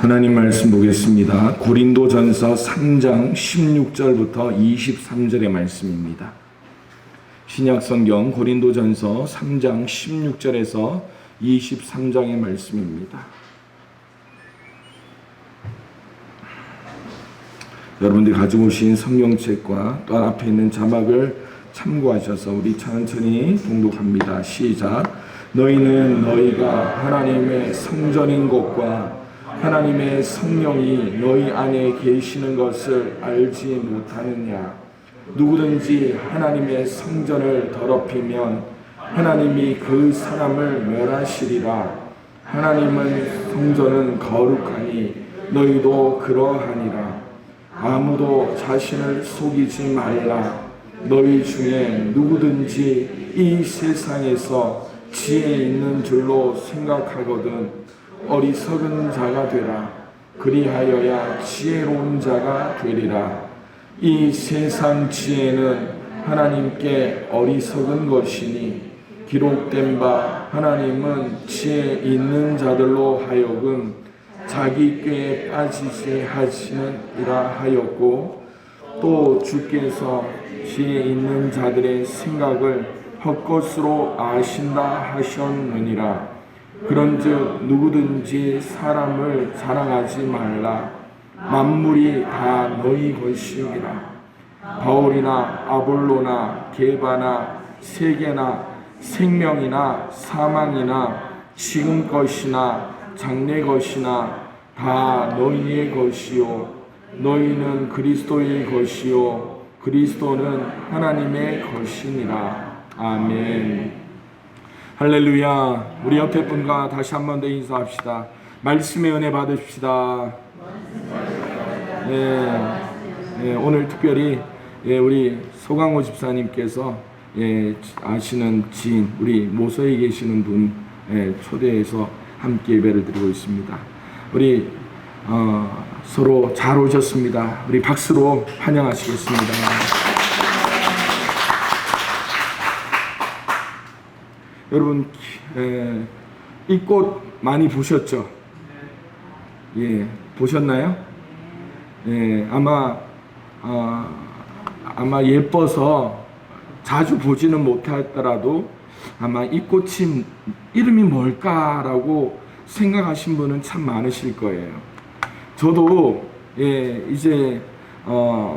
하나님 말씀 보겠습니다. 고린도전서 3장 16절부터 23절의 말씀입니다. 신약성경 고린도전서 3장 16절에서 23장의 말씀입니다. 여러분들이 가지고 오신 성경책과 또 앞에 있는 자막을 참고하셔서 우리 천천히 봉독합니다. 시작. 너희는 너희가 하나님의 성전인 것과 하나님의 성령이 너희 안에 계시는 것을 알지 못하느냐? 누구든지 하나님의 성전을 더럽히면 하나님이 그 사람을 멸하시리라. 하나님의 성전은 거룩하니 너희도 그러하니라. 아무도 자신을 속이지 말라. 너희 중에 누구든지 이 세상에서 지혜 있는 줄로 생각하거든 어리석은 자가 되라. 그리하여야 지혜로운 자가 되리라. 이 세상 지혜는 하나님께 어리석은 것이니 기록된 바 하나님은 지혜 있는 자들로 하여금 자기 꾀에 빠지지 하시느니라 하였고, 또 주께서 지혜 있는 자들의 생각을 헛것으로 아신다 하셨느니라. 그런즉 누구든지 사람을 자랑하지 말라. 만물이 다 너희 것이니라. 바울이나 아볼로나 게바나 세계나 생명이나 사망이나 지금 것이나 장래 것이나 다 너희의 것이요 너희는 그리스도의 것이요 그리스도는 하나님의 것이니라. 아멘. 할렐루야. 우리 옆에 분과 다시 한 번 더 인사합시다. 말씀의 은혜 받으십시다. 오늘 특별히 우리 소강호 집사님께서 아시는 지인 우리 모서에 계시는 분 초대해서 함께 예배를 드리고 있습니다. 우리 서로 잘 오셨습니다. 우리 박수로 환영하시겠습니다. 여러분, 이 꽃 많이 보셨죠? 보셨나요? 아마 예뻐서 자주 보지는 못하더라도 아마 이 꽃이 이름이 뭘까라고 생각하신 분은 참 많으실 거예요. 저도 이제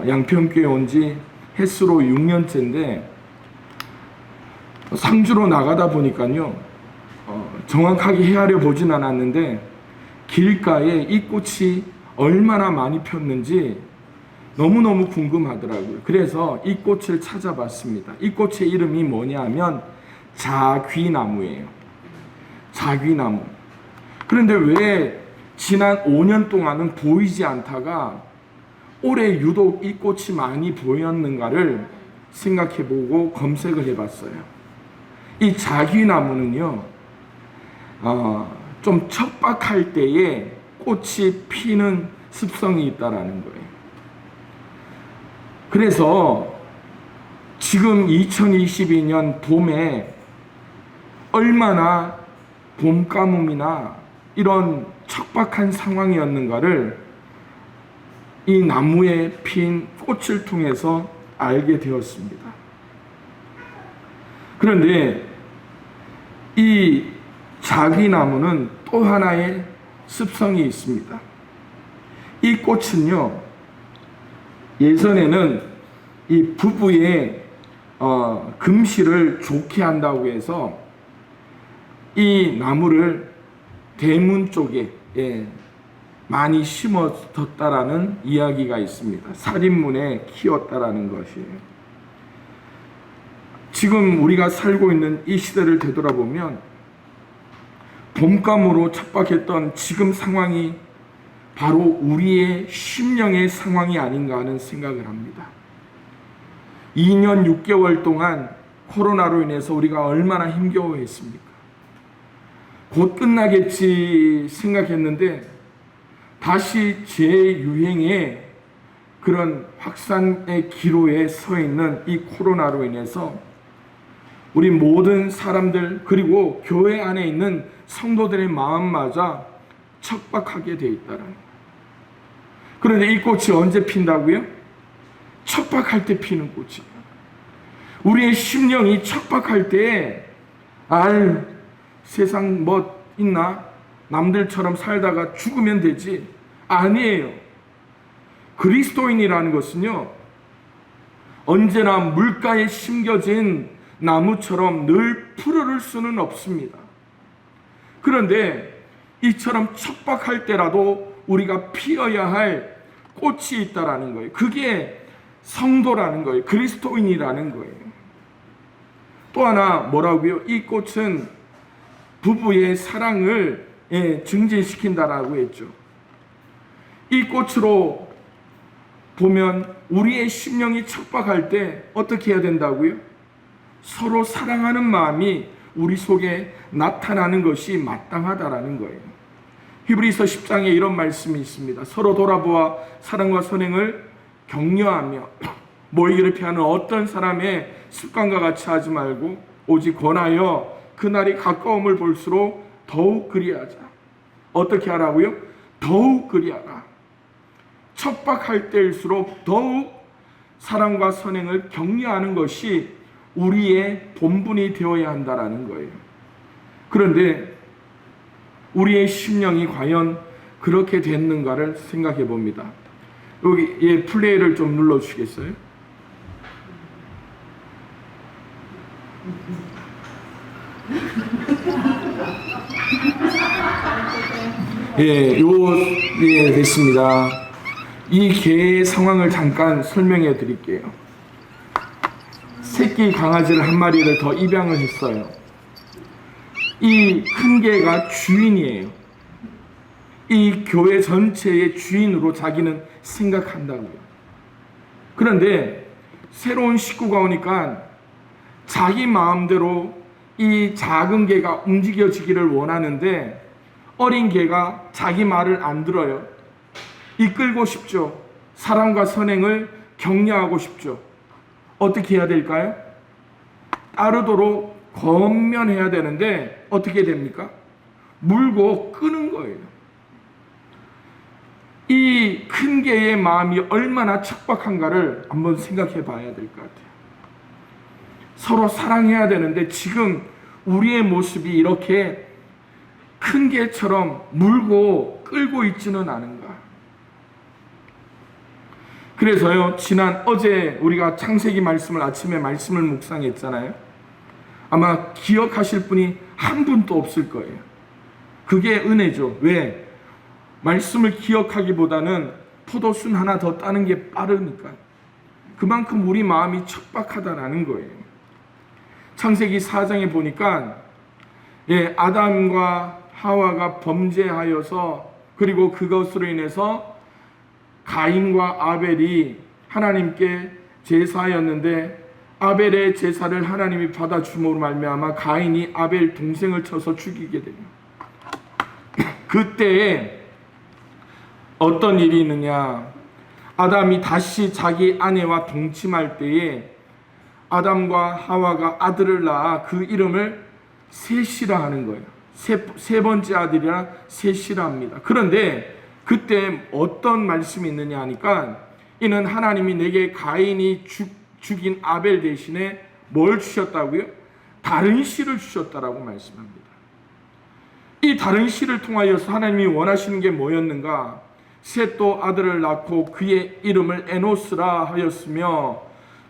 양평교회 온 지 햇수로 6년째인데 상주로 나가다 보니까요, 정확하게 헤아려 보진 않았는데 길가에 이 꽃이 얼마나 많이 폈는지 너무너무 궁금하더라고요. 그래서 이 꽃을 찾아봤습니다. 이 꽃의 이름이 뭐냐면 자귀나무예요. 자귀나무. 그런데 왜 지난 5년 동안은 보이지 않다가 올해 유독 이 꽃이 많이 보였는가를 생각해보고 검색을 해봤어요. 이 자귀나무는요, 좀 척박할 때에 꽃이 피는 습성이 있다라는 거예요. 그래서 지금 2022년 봄에 얼마나 봄 가뭄이나 이런 척박한 상황이었는가를 이 나무에 핀 꽃을 통해서 알게 되었습니다. 그런데 이 자귀나무는 또 하나의 습성이 있습니다. 이 꽃은요, 예전에는 이 부부의 금실을 좋게 한다고 해서 이 나무를 대문 쪽에 많이 심어뒀다라는 이야기가 있습니다. 살인문에 키웠다라는 것이에요. 지금 우리가 살고 있는 이 시대를 되돌아보면 봄감으로 척박했던 지금 상황이 바로 우리의 심령의 상황이 아닌가 하는 생각을 합니다. 2년 6개월 동안 코로나로 인해서 우리가 얼마나 힘겨워했습니까? 곧 끝나겠지 생각했는데 다시 재유행의 그런 확산의 기로에 서 있는 이 코로나로 인해서 우리 모든 사람들 그리고 교회 안에 있는 성도들의 마음마저 척박하게 돼 있다라는 거예요. 그런데 이 꽃이 언제 핀다고요? 척박할 때 피는 꽃이에요. 우리의 심령이 척박할 때에 세상 뭐 있나? 남들처럼 살다가 죽으면 되지. 아니에요. 그리스도인이라는 것은요, 언제나 물가에 심겨진 나무처럼 늘 푸르를 수는 없습니다. 그런데 이처럼 척박할 때라도 우리가 피어야 할 꽃이 있다라는 거예요. 그게 성도라는 거예요. 그리스도인이라는 거예요. 또 하나 뭐라고요? 이 꽃은 부부의 사랑을 증진시킨다라고 했죠. 이 꽃으로 보면 우리의 심령이 척박할 때 어떻게 해야 된다고요? 서로 사랑하는 마음이 우리 속에 나타나는 것이 마땅하다라는 거예요. 히브리서 10장에 이런 말씀이 있습니다. 서로 돌아보아 사랑과 선행을 격려하며 모이기를 피하는 어떤 사람의 습관과 같이 하지 말고 오직 권하여 그날이 가까움을 볼수록 더욱 그리하자. 어떻게 하라고요? 더욱 그리하라. 척박할 때일수록 더욱 사랑과 선행을 격려하는 것이 우리의 본분이 되어야 한다라는 거예요. 그런데 우리의 심령이 과연 그렇게 됐는가를 생각해 봅니다. 여기 플레이를 좀 눌러주시겠어요? 됐습니다. 이 개의 상황을 잠깐 설명해 드릴게요. 새끼 강아지를 한 마리를 더 입양을 했어요. 이 큰 개가 주인이에요. 이 교회 전체의 주인으로 자기는 생각한다고요. 그런데 새로운 식구가 오니까 자기 마음대로 이 작은 개가 움직여지기를 원하는데 어린 개가 자기 말을 안 들어요. 이끌고 싶죠. 사랑과 선행을 격려하고 싶죠. 어떻게 해야 될까요? 따르도록 권면해야 되는데 어떻게 됩니까? 물고 끄는 거예요. 이 큰 개의 마음이 얼마나 척박한가를 한번 생각해 봐야 될 것 같아요. 서로 사랑해야 되는데 지금 우리의 모습이 이렇게 큰 개처럼 물고 끌고 있지는 않은가. 그래서요, 어제 우리가 창세기 말씀을 아침에 말씀을 묵상했잖아요. 아마 기억하실 분이 한 분도 없을 거예요. 그게 은혜죠. 왜? 말씀을 기억하기보다는 포도순 하나 더 따는 게 빠르니까. 그만큼 우리 마음이 척박하다라는 거예요. 창세기 4장에 보니까 아담과 하와가 범죄하여서 그리고 그것으로 인해서 가인과 아벨이 하나님께 제사하였는데 아벨의 제사를 하나님이 받아줌으로 말미암아 가인이 아벨 동생을 쳐서 죽이게 돼요. 그때에 어떤 일이 있느냐? 아담이 다시 자기 아내와 동침할 때에 아담과 하와가 아들을 낳아 그 이름을 셋이라 하는 거예요. 세 번째 아들이라 셋이라 합니다. 그런데 그때 어떤 말씀이 있느냐 하니까 이는 하나님이 내게 가인이 죽인 아벨 대신에 뭘 주셨다고요? 다른 씨를 주셨다라고 말씀합니다. 이 다른 씨를 통하여서 하나님이 원하시는 게 뭐였는가? 셋도 아들을 낳고 그의 이름을 에노스라 하였으며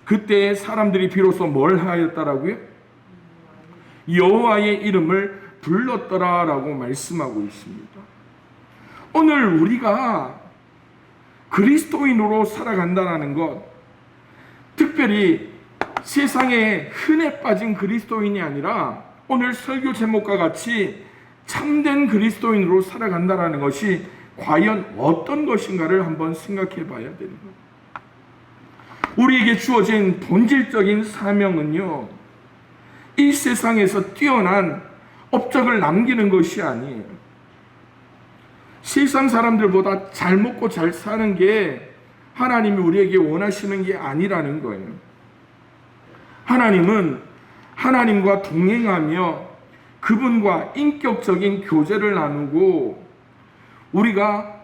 그때 사람들이 비로소 뭘 하였다라고요? 여호와의 이름을 불렀더라라고 말씀하고 있습니다. 오늘 우리가 그리스도인으로 살아간다는 것, 특별히 세상에 흔해 빠진 그리스도인이 아니라 오늘 설교 제목과 같이 참된 그리스도인으로 살아간다는 것이 과연 어떤 것인가를 한번 생각해 봐야 되는 거예요. 우리에게 주어진 본질적인 사명은요, 이 세상에서 뛰어난 업적을 남기는 것이 아니에요. 세상 사람들보다 잘 먹고 잘 사는 게 하나님이 우리에게 원하시는 게 아니라는 거예요. 하나님은 하나님과 동행하며 그분과 인격적인 교제를 나누고 우리가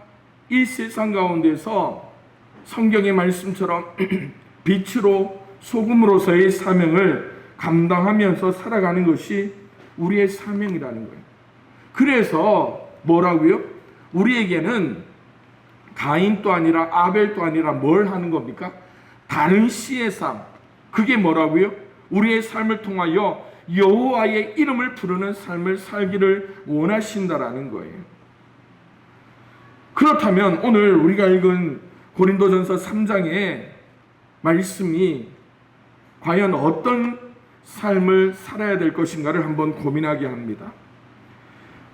이 세상 가운데서 성경의 말씀처럼 빛으로 소금으로서의 사명을 감당하면서 살아가는 것이 우리의 사명이라는 거예요. 그래서 뭐라고요? 우리에게는 가인도 아니라 아벨도 아니라 뭘 하는 겁니까? 다른 씨의 삶. 그게 뭐라고요? 우리의 삶을 통하여 여호와의 이름을 부르는 삶을 살기를 원하신다라는 거예요. 그렇다면 오늘 우리가 읽은 고린도전서 3장의 말씀이 과연 어떤 삶을 살아야 될 것인가를 한번 고민하게 합니다.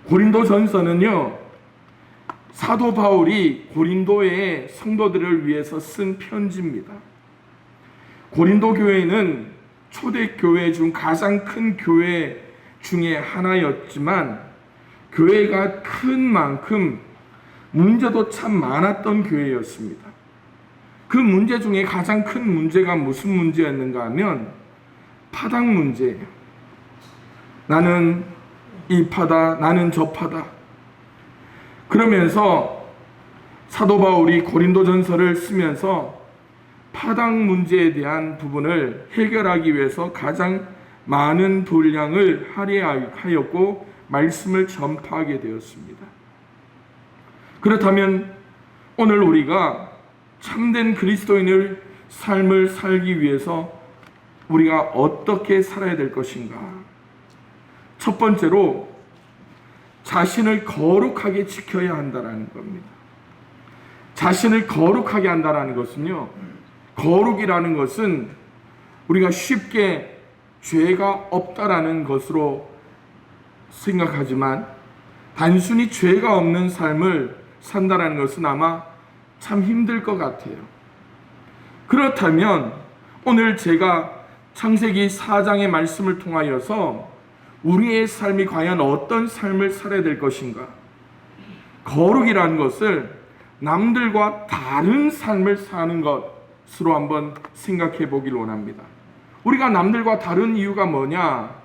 고린도전서는요, 사도 바울이 고린도의 성도들을 위해서 쓴 편지입니다. 고린도 교회는 초대교회 중 가장 큰 교회 중에 하나였지만 교회가 큰 만큼 문제도 참 많았던 교회였습니다. 그 문제 중에 가장 큰 문제가 무슨 문제였는가 하면 파당 문제예요. 나는 이 파다, 나는 저 파다. 그러면서 사도 바울이 고린도전서를 쓰면서 파당 문제에 대한 부분을 해결하기 위해서 가장 많은 분량을 할애하였고 말씀을 전파하게 되었습니다. 그렇다면 오늘 우리가 참된 그리스도인의 삶을 살기 위해서 우리가 어떻게 살아야 될 것인가? 첫 번째로 자신을 거룩하게 지켜야 한다는 겁니다. 자신을 거룩하게 한다는 것은요, 거룩이라는 것은 우리가 쉽게 죄가 없다라는 것으로 생각하지만 단순히 죄가 없는 삶을 산다는 것은 아마 참 힘들 것 같아요. 그렇다면 오늘 제가 창세기 4장의 말씀을 통하여서 우리의 삶이 과연 어떤 삶을 살아야 될 것인가? 거룩이라는 것을 남들과 다른 삶을 사는 것으로 한번 생각해 보길 원합니다. 우리가 남들과 다른 이유가 뭐냐?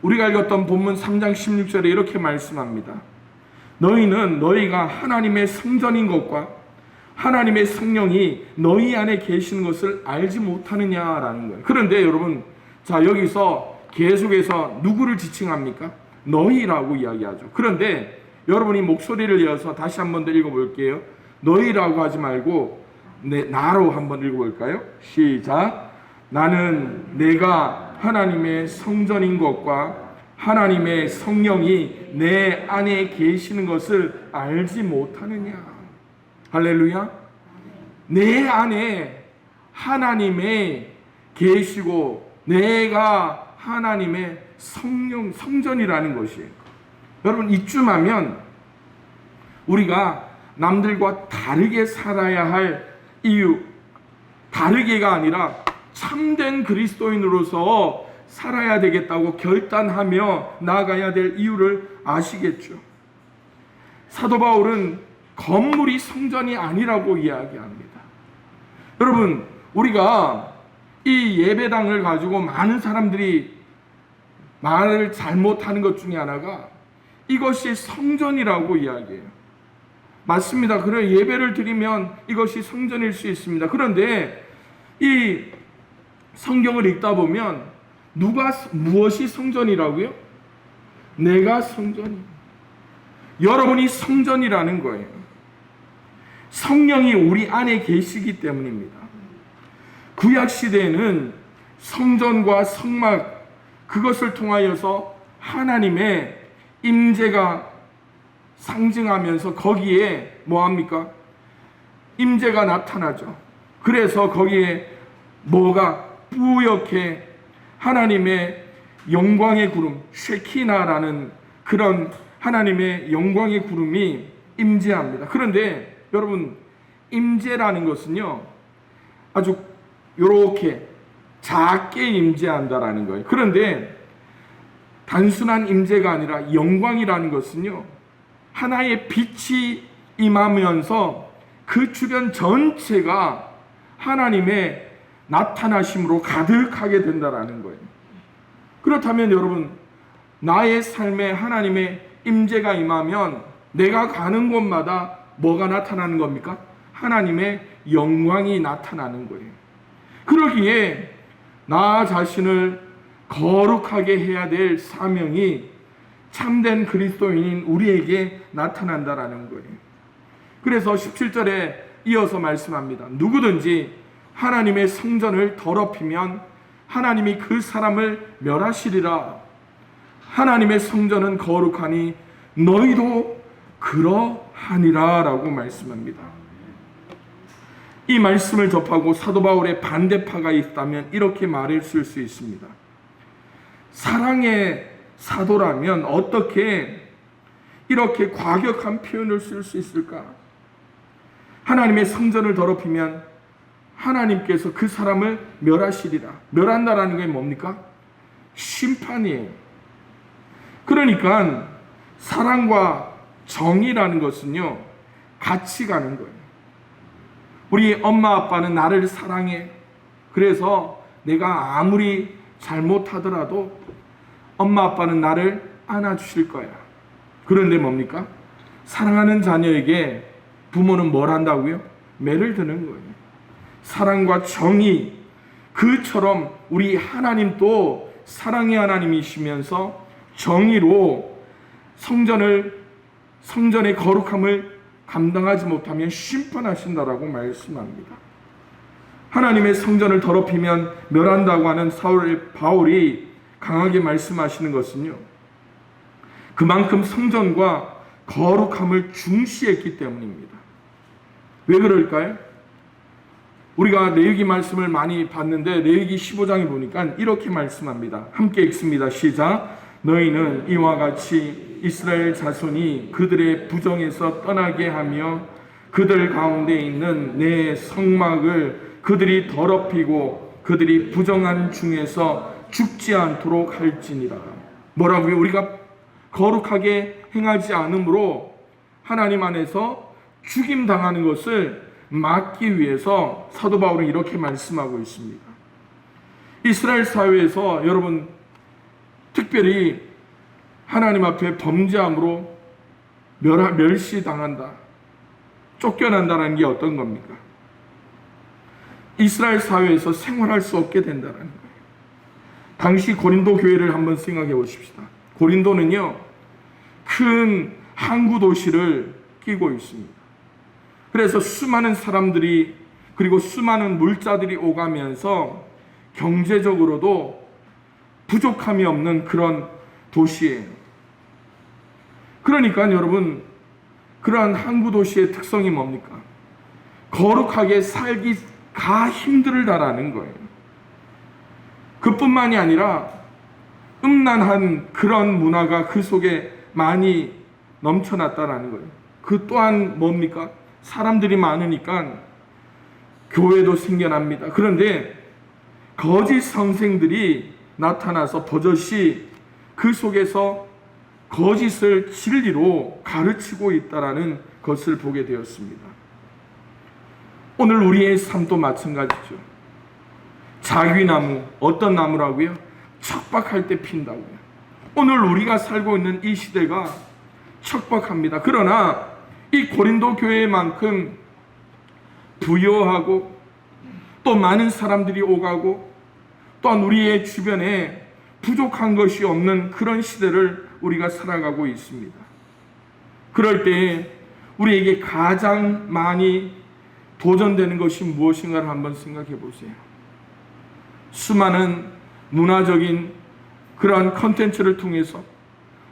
우리가 읽었던 본문 3장 16절에 이렇게 말씀합니다. 너희는 너희가 하나님의 성전인 것과 하나님의 성령이 너희 안에 계시는 것을 알지 못하느냐라는 거예요. 그런데 여러분, 자, 여기서 계속해서 누구를 지칭합니까? 너희라고 이야기하죠. 그런데 여러분이 목소리를 이어서 다시 한 번 더 읽어볼게요. 너희라고 하지 말고 나로 한번 읽어볼까요? 시작. 나는 내가 하나님의 성전인 것과 하나님의 성령이 내 안에 계시는 것을 알지 못하느냐. 할렐루야. 내 안에 하나님의 계시고 내가 하나님의 성전이라는 것이에요. 여러분, 이쯤 하면 우리가 남들과 다르게 살아야 할 이유, 다르게가 아니라 참된 그리스도인으로서 살아야 되겠다고 결단하며 나아가야 될 이유를 아시겠죠? 사도 바울은 건물이 성전이 아니라고 이야기합니다. 여러분, 우리가 이 예배당을 가지고 많은 사람들이 말을 잘못하는 것 중에 하나가 이것이 성전이라고 이야기해요. 맞습니다. 그래, 예배를 드리면 이것이 성전일 수 있습니다. 그런데 이 성경을 읽다 보면 무엇이 성전이라고요? 내가 성전이. 여러분이 성전이라는 거예요. 성령이 우리 안에 계시기 때문입니다. 구약 시대에는 성전과 성막, 그것을 통하여서 하나님의 임재가 상징하면서 거기에 뭐합니까? 임재가 나타나죠. 그래서 거기에 뭐가 뿌옇게 하나님의 영광의 구름, 쉐키나라는 그런 하나님의 영광의 구름이 임재합니다. 그런데 여러분, 임재라는 것은요, 아주 이렇게 작게 임재한다라는 거예요. 그런데 단순한 임재가 아니라 영광이라는 것은요, 하나의 빛이 임하면서 그 주변 전체가 하나님의 나타나심으로 가득하게 된다라는 거예요. 그렇다면 여러분, 나의 삶에 하나님의 임재가 임하면 내가 가는 곳마다 뭐가 나타나는 겁니까? 하나님의 영광이 나타나는 거예요. 그러기에 나 자신을 거룩하게 해야 될 사명이 참된 그리스도인인 우리에게 나타난다라는 거예요. 그래서 17절에 이어서 말씀합니다. 누구든지 하나님의 성전을 더럽히면 하나님이 그 사람을 멸하시리라. 하나님의 성전은 거룩하니 너희도 그러하니라 라고 말씀합니다. 이 말씀을 접하고 사도 바울의 반대파가 있다면 이렇게 말했을 수 있습니다. 사랑의 사도라면 어떻게 이렇게 과격한 표현을 쓸 수 있을까? 하나님의 성전을 더럽히면 하나님께서 그 사람을 멸하시리라. 멸한다라는 게 뭡니까? 심판이에요. 그러니까 사랑과 정의라는 것은요, 같이 가는 거예요. 우리 엄마 아빠는 나를 사랑해. 그래서 내가 아무리 잘못하더라도 엄마 아빠는 나를 안아주실 거야. 그런데 뭡니까? 사랑하는 자녀에게 부모는 뭘 한다고요? 매를 드는 거예요. 사랑과 정의, 그처럼 우리 하나님도 사랑의 하나님이시면서 정의로 성전의 거룩함을 감당하지 못하면 심판하신다라고 말씀합니다. 하나님의 성전을 더럽히면 멸한다고 하는 바울이 강하게 말씀하시는 것은요, 그만큼 성전과 거룩함을 중시했기 때문입니다. 왜 그럴까요? 우리가 레위기 말씀을 많이 봤는데 레위기 15장에 보니까 이렇게 말씀합니다. 함께 읽습니다. 시작. 너희는 이와 같이 이스라엘 자손이 그들의 부정에서 떠나게 하며 그들 가운데 있는 내 성막을 그들이 더럽히고 그들이 부정한 중에서 죽지 않도록 할지니라. 뭐라고요? 우리가 거룩하게 행하지 않으므로 하나님 안에서 죽임당하는 것을 막기 위해서 사도 바울은 이렇게 말씀하고 있습니다. 이스라엘 사회에서 여러분 특별히 하나님 앞에 범죄함으로 멸시당한다, 쫓겨난다는 게 어떤 겁니까? 이스라엘 사회에서 생활할 수 없게 된다는 거예요. 당시 고린도 교회를 한번 생각해 보십시다. 고린도는요, 큰 항구 도시를 끼고 있습니다. 그래서 수많은 사람들이 그리고 수많은 물자들이 오가면서 경제적으로도 부족함이 없는 그런 도시예요. 그러니까 여러분, 그러한 항구 도시의 특성이 뭡니까? 거룩하게 살기가 힘들다라는 거예요. 그뿐만이 아니라 음란한 그런 문화가 그 속에 많이 넘쳐났다라는 거예요. 그 또한 뭡니까? 사람들이 많으니까 교회도 생겨납니다. 그런데 거짓 선생들이 나타나서 버젓이 그 속에서 거짓을 진리로 가르치고 있다라는 것을 보게 되었습니다. 오늘 우리의 삶도 마찬가지죠. 자귀나무, 어떤 나무라고요? 척박할 때 핀다고요. 오늘 우리가 살고 있는 이 시대가 척박합니다. 그러나 이 고린도 교회만큼 부유하고 또 많은 사람들이 오가고 또한 우리의 주변에 부족한 것이 없는 그런 시대를 우리가 살아가고 있습니다. 그럴 때 우리에게 가장 많이 도전되는 것이 무엇인가를 한번 생각해 보세요. 수많은 문화적인 그러한 컨텐츠를 통해서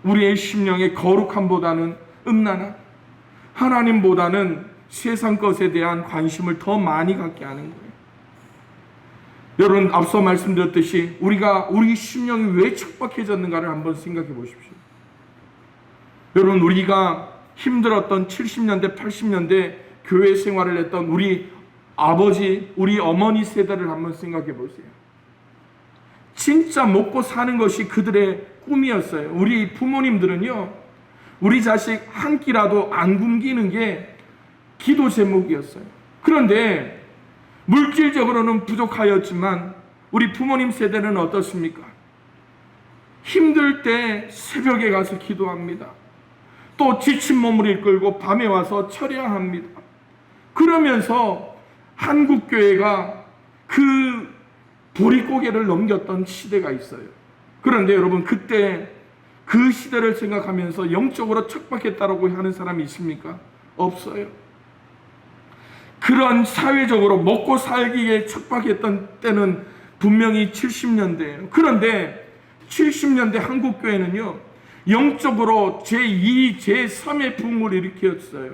우리의 심령의 거룩함보다는 음란함, 하나님보다는 세상 것에 대한 관심을 더 많이 갖게 하는 거예요. 여러분, 앞서 말씀드렸듯이 우리 심령이 왜 척박해졌는가를 한번 생각해 보십시오. 여러분, 우리가 힘들었던 70년대, 80년대 교회 생활을 했던 우리 아버지, 우리 어머니 세대를 한번 생각해 보세요. 진짜 먹고 사는 것이 그들의 꿈이었어요. 우리 부모님들은요, 우리 자식 한 끼라도 안 굶기는 게 기도 제목이었어요. 그런데 물질적으로는 부족하였지만 우리 부모님 세대는 어떻습니까? 힘들 때 새벽에 가서 기도합니다. 또 지친 몸을 이끌고 밤에 와서 철야합니다. 그러면서 한국교회가 그 보릿고개를 넘겼던 시대가 있어요. 그런데 여러분, 그때 그 시대를 생각하면서 영적으로 척박했다라고 하는 사람이 있습니까? 없어요. 그런 사회적으로 먹고 살기에 척박했던 때는 분명히 70년대예요. 그런데 70년대 한국교회는요, 영적으로 제2, 제3의 붐을 일으켰어요.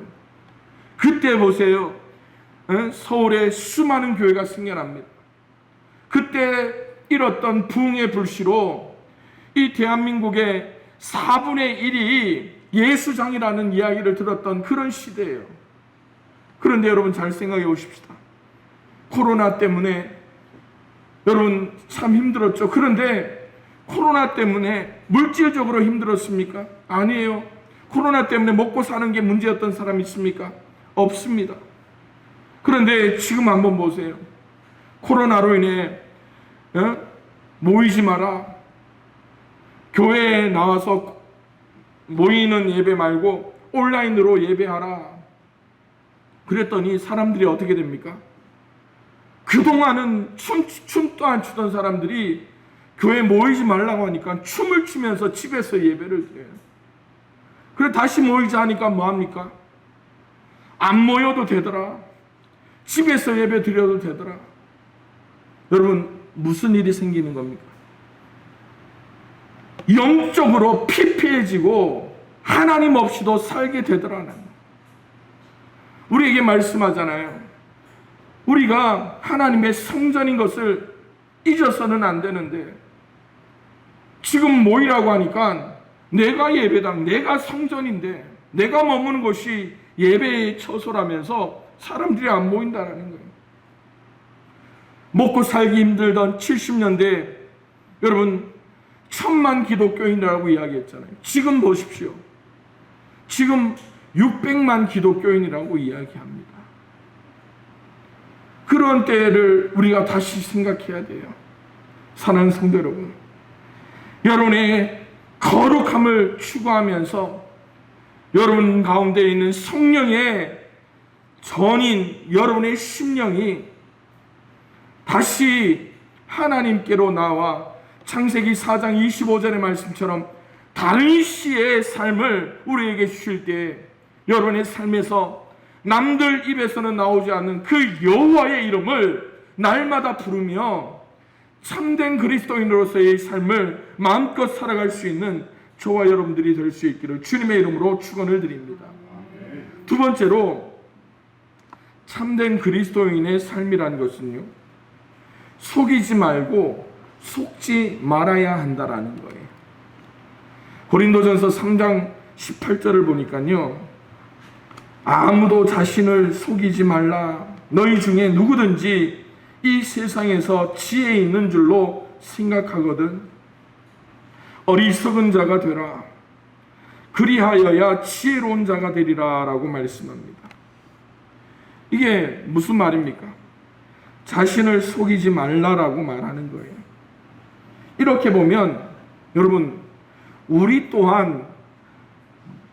그때 보세요. 서울에 수많은 교회가 생겨납니다. 그때 일었던 부흥의 불씨로 이 대한민국의 4분의 1이 예수장이라는 이야기를 들었던 그런 시대예요. 그런데 여러분, 잘 생각해 보십시다. 코로나 때문에 여러분 참 힘들었죠. 그런데 코로나 때문에 물질적으로 힘들었습니까? 아니에요. 코로나 때문에 먹고 사는 게 문제였던 사람이 있습니까? 없습니다. 그런데 지금 한번 보세요. 코로나로 인해 모이지 마라, 교회에 나와서 모이는 예배 말고 온라인으로 예배하라, 그랬더니 사람들이 어떻게 됩니까? 그동안은 춤도 안 추던 사람들이 교회에 모이지 말라고 하니까 춤을 추면서 집에서 예배를 드려요. 그래 다시 모이자 하니까 뭐합니까? 안 모여도 되더라, 집에서 예배 드려도 되더라. 여러분, 무슨 일이 생기는 겁니까? 영적으로 피폐해지고 하나님 없이도 살게 되더라는, 우리에게 말씀하잖아요. 우리가 하나님의 성전인 것을 잊어서는 안 되는데, 지금 모이라고 하니까 내가 예배당, 내가 성전인데 내가 머무는 곳이 예배의 처소라면서 사람들이 안 모인다는 거예요. 먹고 살기 힘들던 70년대 여러분 1000만 기독교인이라고 이야기했잖아요. 지금 보십시오. 지금 600만 기독교인이라고 이야기합니다. 그런 때를 우리가 다시 생각해야 돼요. 사랑하는 성도 여러분, 여러분의 거룩함을 추구하면서 여러분 가운데 있는 성령의 전인 여러분의 심령이 다시 하나님께로 나와 창세기 4장 25절의 말씀처럼 다른 시의 삶을 우리에게 주실 때 여러분의 삶에서 남들 입에서는 나오지 않는 그 여호와의 이름을 날마다 부르며 참된 그리스도인으로서의 삶을 마음껏 살아갈 수 있는 저와 여러분들이 될 수 있기를 주님의 이름으로 축원을 드립니다. 두 번째로, 참된 그리스도인의 삶이라는 것은요, 속이지 말고 속지 말아야 한다라는 거예요. 고린도전서 3장 18절을 보니까요, 아무도 자신을 속이지 말라. 너희 중에 누구든지 이 세상에서 지혜 있는 줄로 생각하거든 어리석은 자가 되라. 그리하여야 지혜로운 자가 되리라 라고 말씀합니다. 이게 무슨 말입니까? 자신을 속이지 말라라고 말하는 거예요. 이렇게 보면 여러분, 우리 또한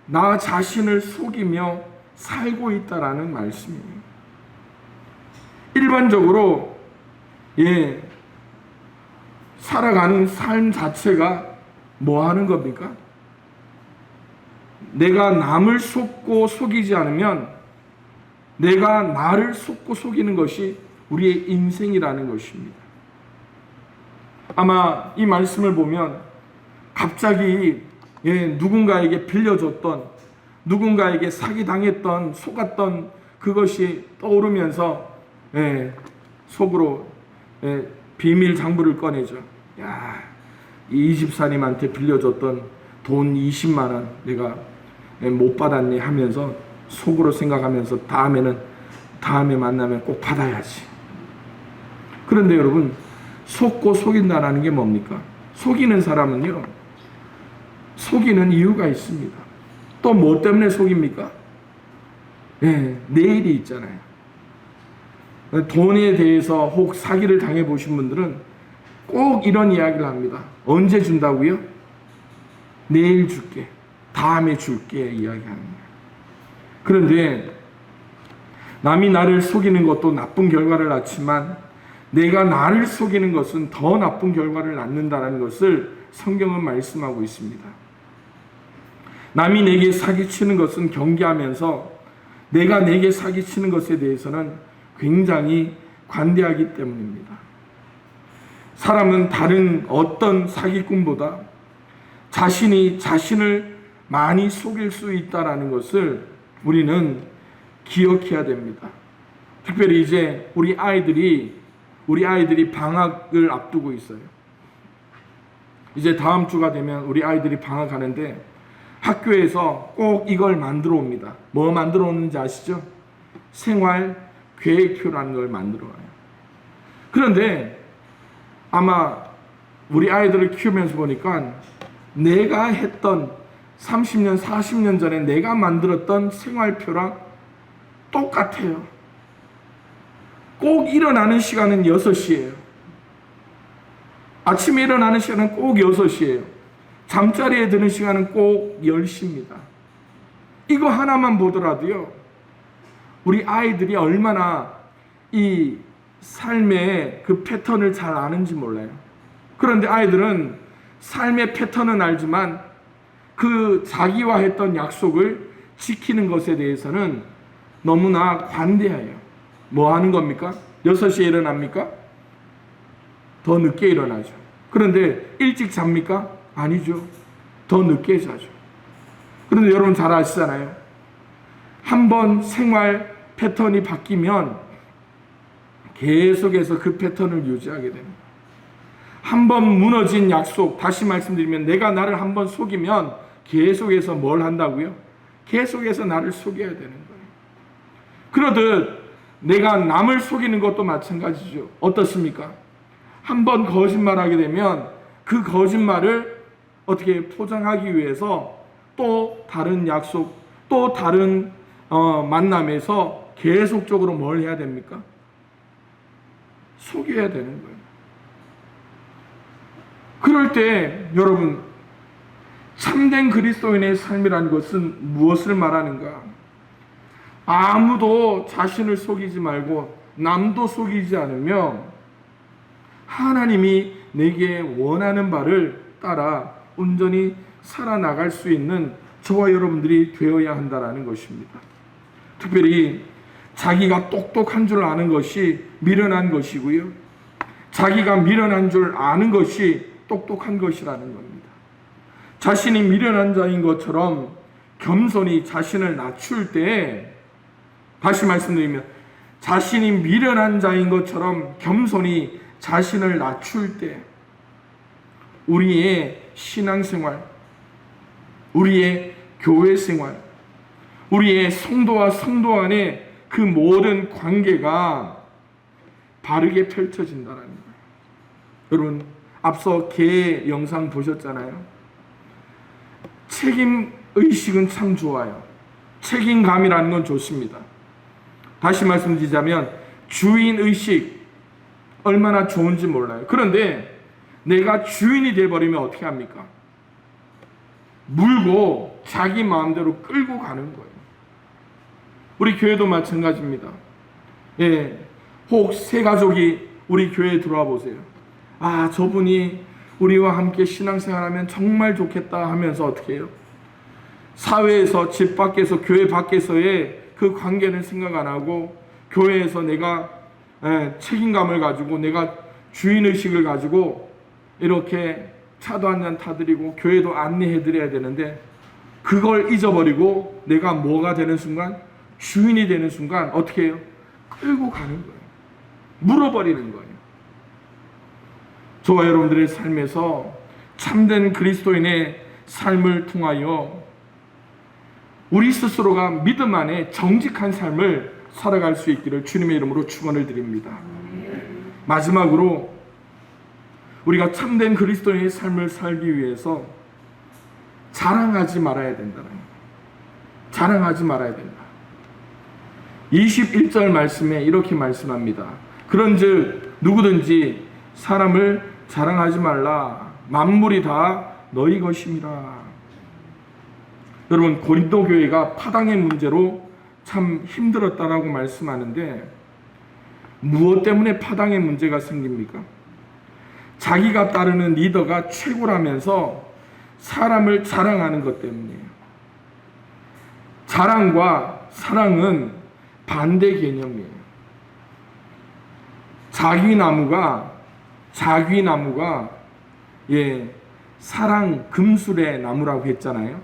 나 자신을 속이며 살고 있다라는 말씀이에요. 일반적으로 살아가는 삶 자체가 뭐 하는 겁니까? 내가 남을 속고 속이지 않으면 내가 나를 속고 속이는 것이 우리의 인생이라는 것입니다. 아마 이 말씀을 보면 갑자기 누군가에게 빌려줬던, 누군가에게 사기당했던, 속았던 그것이 떠오르면서 속으로 비밀 장부를 꺼내죠. 야, 이 집사님한테 빌려줬던 돈 20만 원 내가 못 받았네 하면서 속으로 생각하면서 다음에 만나면 꼭 받아야지. 그런데 여러분, 속고 속인다라는 게 뭡니까? 속이는 사람은요, 속이는 이유가 있습니다. 또 뭐 때문에 속입니까? 내일이 있잖아요. 돈에 대해서 혹 사기를 당해보신 분들은 꼭 이런 이야기를 합니다. 언제 준다고요? 내일 줄게. 다음에 줄게 이야기하는 거예요. 그런데 남이 나를 속이는 것도 나쁜 결과를 낳지만 내가 나를 속이는 것은 더 나쁜 결과를 낳는다는 것을 성경은 말씀하고 있습니다. 남이 내게 사기치는 것은 경계하면서 내가 내게 사기치는 것에 대해서는 굉장히 관대하기 때문입니다. 사람은 다른 어떤 사기꾼보다 자신이 자신을 많이 속일 수 있다는 것을 우리는 기억해야 됩니다. 특별히 이제 우리 아이들이 방학을 앞두고 있어요. 이제 다음 주가 되면 우리 아이들이 방학하는데 학교에서 꼭 이걸 만들어 옵니다. 뭐 만들어 오는지 아시죠? 생활 계획표라는 걸 만들어 와요. 그런데 아마 우리 아이들을 키우면서 보니까 내가 했던 30년, 40년 전에 내가 만들었던 생활표랑 똑같아요. 꼭 일어나는 시간은 6시예요. 아침에 일어나는 시간은 꼭 6시예요. 잠자리에 드는 시간은 꼭 10시입니다. 이거 하나만 보더라도요, 우리 아이들이 얼마나 이 삶의 그 패턴을 잘 아는지 몰라요. 그런데 아이들은 삶의 패턴은 알지만 그 자기와 했던 약속을 지키는 것에 대해서는 너무나 관대해요. 뭐 하는 겁니까? 6시에 일어납니까? 더 늦게 일어나죠. 그런데 일찍 잡니까? 아니죠. 더 늦게 자죠. 그런데 여러분 잘 아시잖아요. 한번 생활 패턴이 바뀌면 계속해서 그 패턴을 유지하게 됩니다. 한번 무너진 약속, 다시 말씀드리면 내가 나를 한번 속이면 계속해서 뭘 한다고요? 계속해서 나를 속여야 되는 거예요. 그러듯 내가 남을 속이는 것도 마찬가지죠. 어떻습니까? 한번 거짓말하게 되면 그 거짓말을 어떻게 포장하기 위해서 또 다른 약속, 또 다른 만남에서 계속적으로 뭘 해야 됩니까? 속여야 되는 거예요. 그럴 때 여러분, 참된 그리스도인의 삶이라는 것은 무엇을 말하는가? 아무도 자신을 속이지 말고 남도 속이지 않으며 하나님이 내게 원하는 바를 따라 온전히 살아나갈 수 있는 저와 여러분들이 되어야 한다는 것입니다. 특별히 자기가 똑똑한 줄 아는 것이 미련한 것이고요, 자기가 미련한 줄 아는 것이 똑똑한 것이라는 겁니다. 자신이 미련한 자인 것처럼 겸손히 자신을 낮출 때, 다시 말씀드리면 자신이 미련한 자인 것처럼 겸손히 자신을 낮출 때 우리의 신앙생활, 우리의 교회생활, 우리의 성도와 성도 안에 그 모든 관계가 바르게 펼쳐진다는 거예요. 여러분, 앞서 개 영상 보셨잖아요. 책임의식은 참 좋아요. 책임감이라는 건 좋습니다. 다시 말씀드리자면 주인의식 얼마나 좋은지 몰라요. 그런데 내가 주인이 되어버리면 어떻게 합니까? 물고 자기 마음대로 끌고 가는 거예요. 우리 교회도 마찬가지입니다. 예, 혹 새 가족이 우리 교회에 들어와 보세요. 아, 저분이 우리와 함께 신앙생활하면 정말 좋겠다 하면서 어떻게 해요? 사회에서, 집 밖에서, 교회 밖에서의 그 관계는 생각 안 하고 교회에서 내가 책임감을 가지고 내가 주인의식을 가지고 이렇게 차도 한잔 타드리고 교회도 안내해드려야 되는데 그걸 잊어버리고 내가 뭐가 되는 순간, 주인이 되는 순간 어떻게 해요? 끌고 가는 거예요. 물어버리는 거예요. 저와 여러분들의 삶에서 참된 그리스도인의 삶을 통하여 우리 스스로가 믿음 안에 정직한 삶을 살아갈 수 있기를 주님의 이름으로 축원을 드립니다. 마지막으로 우리가 참된 그리스도인의 삶을 살기 위해서 자랑하지 말아야 된다는 거예요. 자랑하지 말아야 된다. 21절 말씀에 이렇게 말씀합니다. 그런즉 누구든지 사람을 자랑하지 말라. 만물이 다 너희 것임이라. 여러분, 고린도 교회가 파당의 문제로 참 힘들었다라고 말씀하는데 무엇 때문에 파당의 문제가 생깁니까? 자기가 따르는 리더가 최고라면서 사람을 자랑하는 것 때문이에요. 자랑과 사랑은 반대 개념이에요. 자귀나무가 사랑 금술의 나무라고 했잖아요.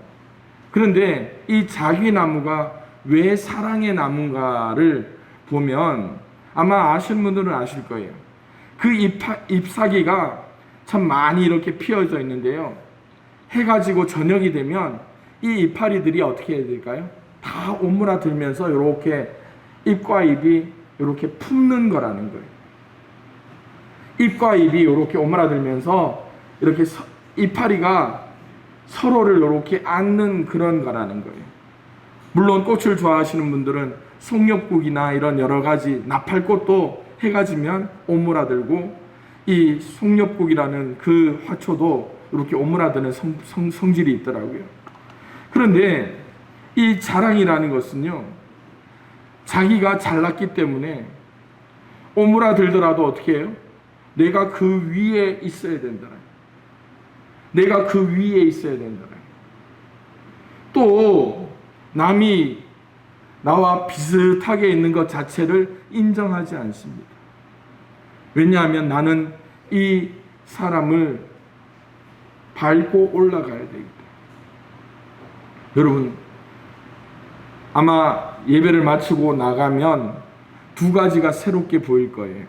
그런데 이 자귀나무가 왜 사랑의 나무인가를 보면 아마 아시는 분들은 아실 거예요. 그 잎사귀가 참 많이 이렇게 피어져 있는데요. 해가 지고 저녁이 되면 이 이파리들이 어떻게 해야 될까요? 다 오므라들면서 이렇게 잎과 잎이 이렇게 품는 거라는 거예요. 잎과 잎이 이렇게 오므라들면서 이렇게 이파리가 서로를 이렇게 안는 그런 거라는 거예요. 물론 꽃을 좋아하시는 분들은 송엽국이나 이런 여러 가지 나팔꽃도 해가 지면 오므라들고 이 송엽국이라는 그 화초도 이렇게 오므라드는 성질이 있더라고요. 그런데 이 자랑이라는 것은요, 자기가 잘났기 때문에 오므라들더라도 어떻게 해요? 내가 그 위에 있어야 된다. 내가 그 위에 있어야 된다. 또 남이 나와 비슷하게 있는 것 자체를 인정하지 않습니다. 왜냐하면 나는 이 사람을 밟고 올라가야 되기 때문에. 여러분, 아마 예배를 마치고 나가면 두 가지가 새롭게 보일 거예요.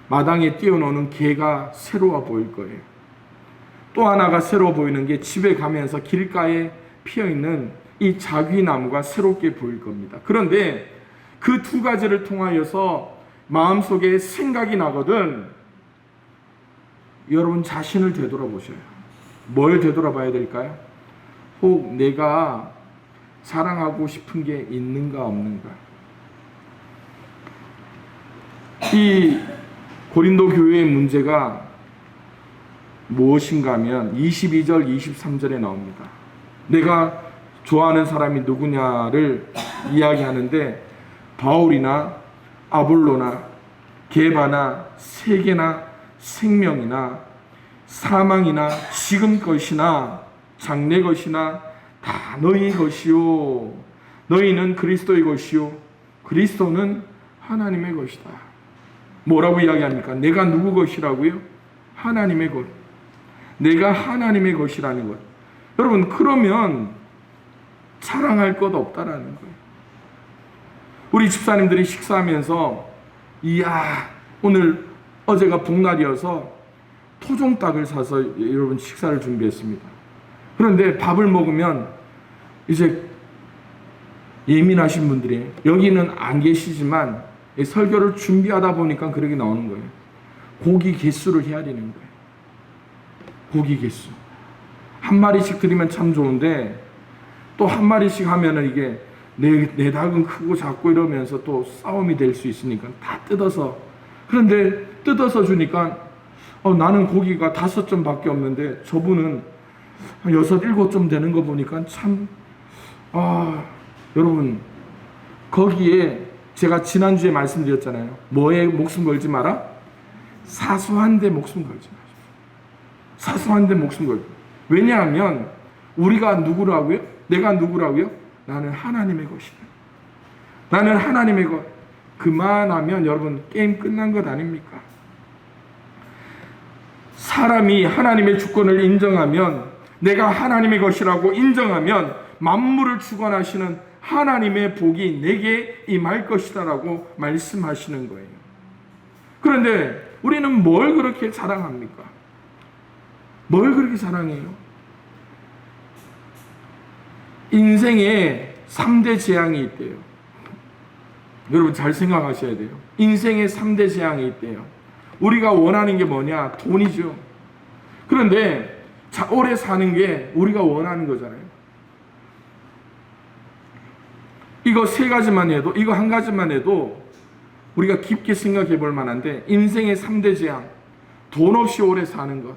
마당에 뛰어노는 개가 새로워 보일 거예요. 또 하나가 새로워 보이는 게 집에 가면서 길가에 피어있는 이 자귀나무가 새롭게 보일 겁니다. 그런데 그 두 가지를 통하여서 마음속에 생각이 나거든 여러분 자신을 되돌아보셔요. 뭘 되돌아봐야 될까요? 혹 내가 자랑하고 싶은 게 있는가 없는가. 이 고린도 교회의 문제가 무엇인가 하면 22절 23절에 나옵니다. 내가 좋아하는 사람이 누구냐를 이야기하는데 바울이나 아볼로나 게바나 세계나 생명이나 사망이나 지금 것이나 장래 것이나 다 너희 것이요 너희는 그리스도의 것이요 그리스도는 하나님의 것이다. 뭐라고 이야기합니까? 내가 누구 것이라고요? 하나님의 것. 내가 하나님의 것이라는 것. 여러분, 그러면 자랑할 것 없다라는 거예요. 우리 집사님들이 식사하면서 이야 오늘 어제가 복날이어서 토종닭을 사서 여러분 식사를 준비했습니다. 그런데 밥을 먹으면 이제 예민하신 분들이 여기는 안 계시지만 설교를 준비하다 보니까 그렇게 나오는 거예요. 고기 개수를 헤아리는 거예요. 고기 개수. 한 마리씩 드리면 참 좋은데 또 한 마리씩 하면은 이게 내 닭은 크고 작고 이러면서 또 싸움이 될 수 있으니까 다 뜯어서. 그런데 뜯어서 주니까 나는 고기가 5점밖에 없는데 저분은 6, 7점 되는 거 보니까 참 여러분 거기에 제가 지난주에 말씀드렸잖아요. 뭐에 목숨 걸지 마라? 사소한 데 목숨 걸지 마십시오. 사소한 데 목숨 걸지. 왜냐하면 우리가 누구라고요? 내가 누구라고요? 나는 하나님의 것이다. 나는 하나님의 것. 그만하면 여러분 게임 끝난 것 아닙니까? 사람이 하나님의 주권을 인정하면 내가 하나님의 것이라고 인정하면 만물을 주관하시는 하나님의 복이 내게 임할 것이다라고 말씀하시는 거예요. 그런데 우리는 뭘 그렇게 자랑합니까? 뭘 그렇게 자랑해요? 인생에 3대 재앙이 있대요. 여러분 잘 생각하셔야 돼요. 인생에 3대 재앙이 있대요. 우리가 원하는 게 뭐냐? 돈이죠. 그런데 오래 사는 게 우리가 원하는 거잖아요. 이거 세 가지만 해도, 이거 한 가지만 해도 우리가 깊게 생각해 볼 만한데 인생의 3대 재앙, 돈 없이 오래 사는 것,